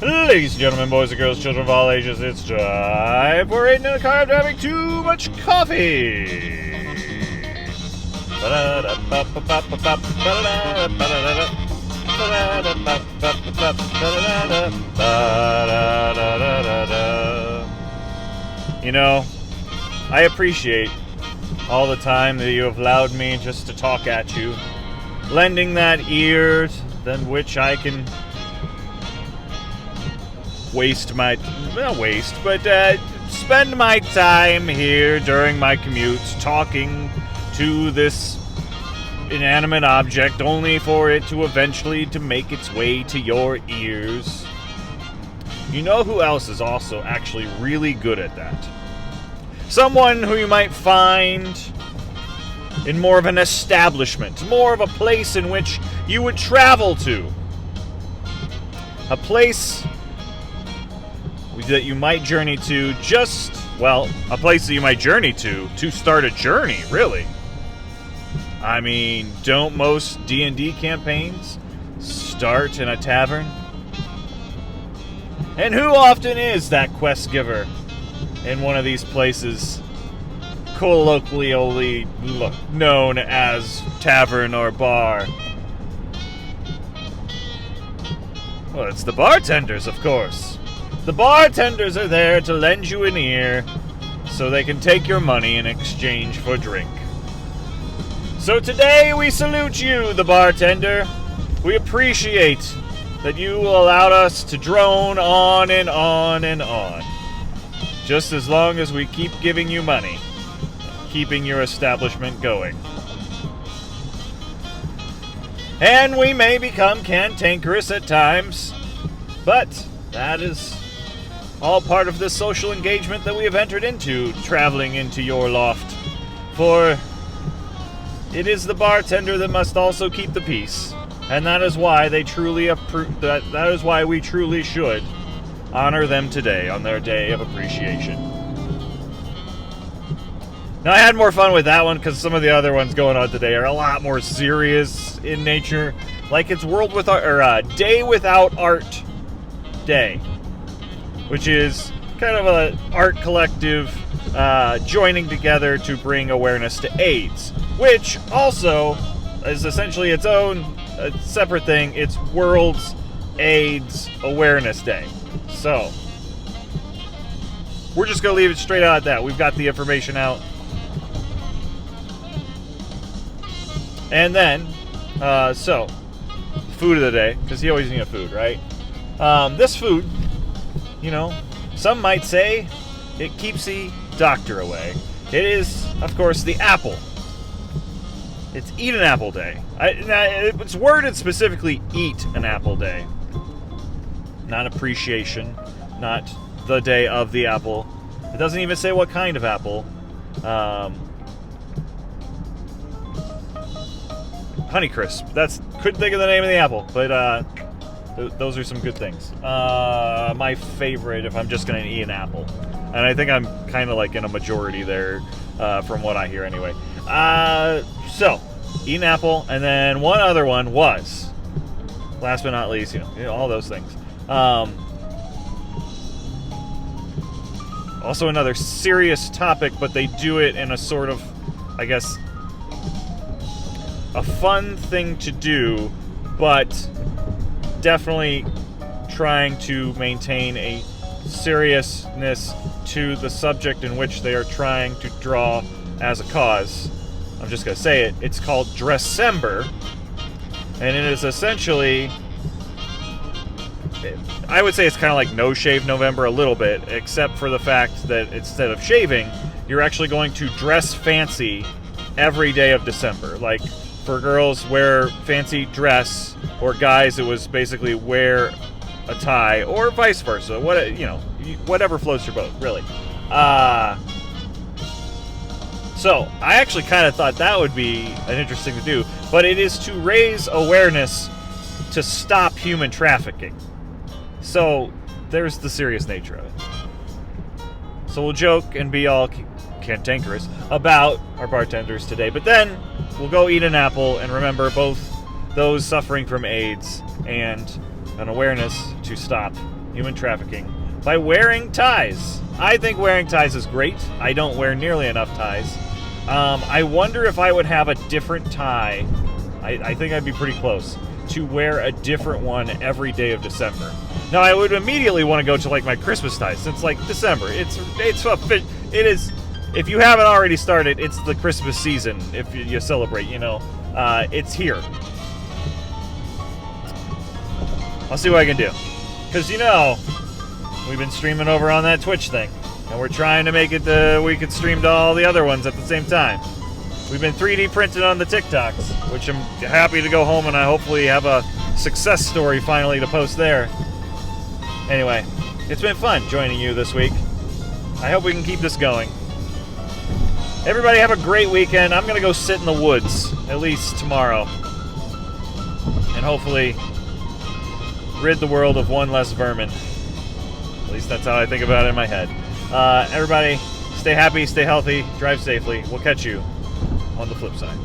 Ladies and gentlemen, boys and girls, children of all ages, it's time for Aden in the car after having too much coffee. You know, I appreciate all the time that you have allowed me just to talk at you, lending that ear than which I can spend my time here during my commute talking to this inanimate object only for it to eventually to make its way to your ears. You know who else is also actually really good at that? Someone who you might find in more of an establishment, more of a place in which you would travel to. A place that you might journey to a place that you might journey to start a journey, really. I mean, don't most D&D campaigns start in a tavern? And who often is that quest giver in one of these places colloquially known as tavern or bar? Well, it's the bartenders, of course. The bartenders are there to lend you an ear so they can take your money in exchange for drink. So today we salute you, the bartender. We appreciate that you allowed us to drone on and on and on. Just as long as we keep giving you money, keeping your establishment going. And we may become cantankerous at times, but that is all part of the social engagement that we have entered into, traveling into your loft. For it is the bartender that must also keep the peace, and that is why they truly that is why we truly should honor them today on their day of appreciation. Now, I had more fun with that one because some of the other ones going on today are a lot more serious in nature, like it's Day Without Art Day, which is kind of an art collective joining together to bring awareness to AIDS, which also is essentially its own separate thing. It's World's AIDS Awareness Day. So, we're just going to leave it straight out at that. We've got the information out. And then, food of the day, because you always need a food, right? This food, you know, some might say it keeps the doctor away. It is, of course, the apple. It's Eat an Apple Day. It's worded specifically Eat an Apple Day. Not appreciation, not the day of the apple. It doesn't even say what kind of apple. Honeycrisp. Couldn't think of the name of the apple, but those are some good things. My favorite, if I'm just going to eat an apple. And I think I'm kind of like in a majority there, from what I hear anyway. So, eat an apple, and then one other one was, last but not least, all those things. Also another serious topic, but they do it in a sort of, I guess, a fun thing to do, but definitely trying to maintain a seriousness to the subject in which they are trying to draw as a cause. I'm just going to say it. It's called Dressember, and it is essentially, I would say it's kind of like No Shave November a little bit, except for the fact that instead of shaving, you're actually going to dress fancy every day of December. Like, for girls, wear fancy dress, or guys, it was basically wear a tie, or vice versa. Whatever floats your boat, really. So, I actually kind of thought that would be an interesting to do, but it is to raise awareness to stop human trafficking. So, there's the serious nature of it. So we'll joke and be all cantankerous about our bartenders today, but then we'll go eat an apple and remember both those suffering from AIDS and an awareness to stop human trafficking by wearing ties. I think wearing ties is great. I don't wear nearly enough ties. I wonder if I would have a different tie. I think I'd be pretty close to wear a different one every day of December. Now, I would immediately want to go to like my Christmas ties since like December. It is. If you haven't already started, it's the Christmas season. If you celebrate, it's here. I'll see what I can do, because we've been streaming over on that Twitch thing, and we're trying to make it we could stream to all the other ones at the same time. We've been 3D printed on the TikToks, which I'm happy to go home and I hopefully have a success story finally to post there. Anyway, it's been fun joining you this week. I hope we can keep this going. Everybody have a great weekend. I'm going to go sit in the woods, at least tomorrow, and hopefully rid the world of one less vermin. At least that's how I think about it in my head. Everybody, stay happy, stay healthy, drive safely. We'll catch you on the flip side.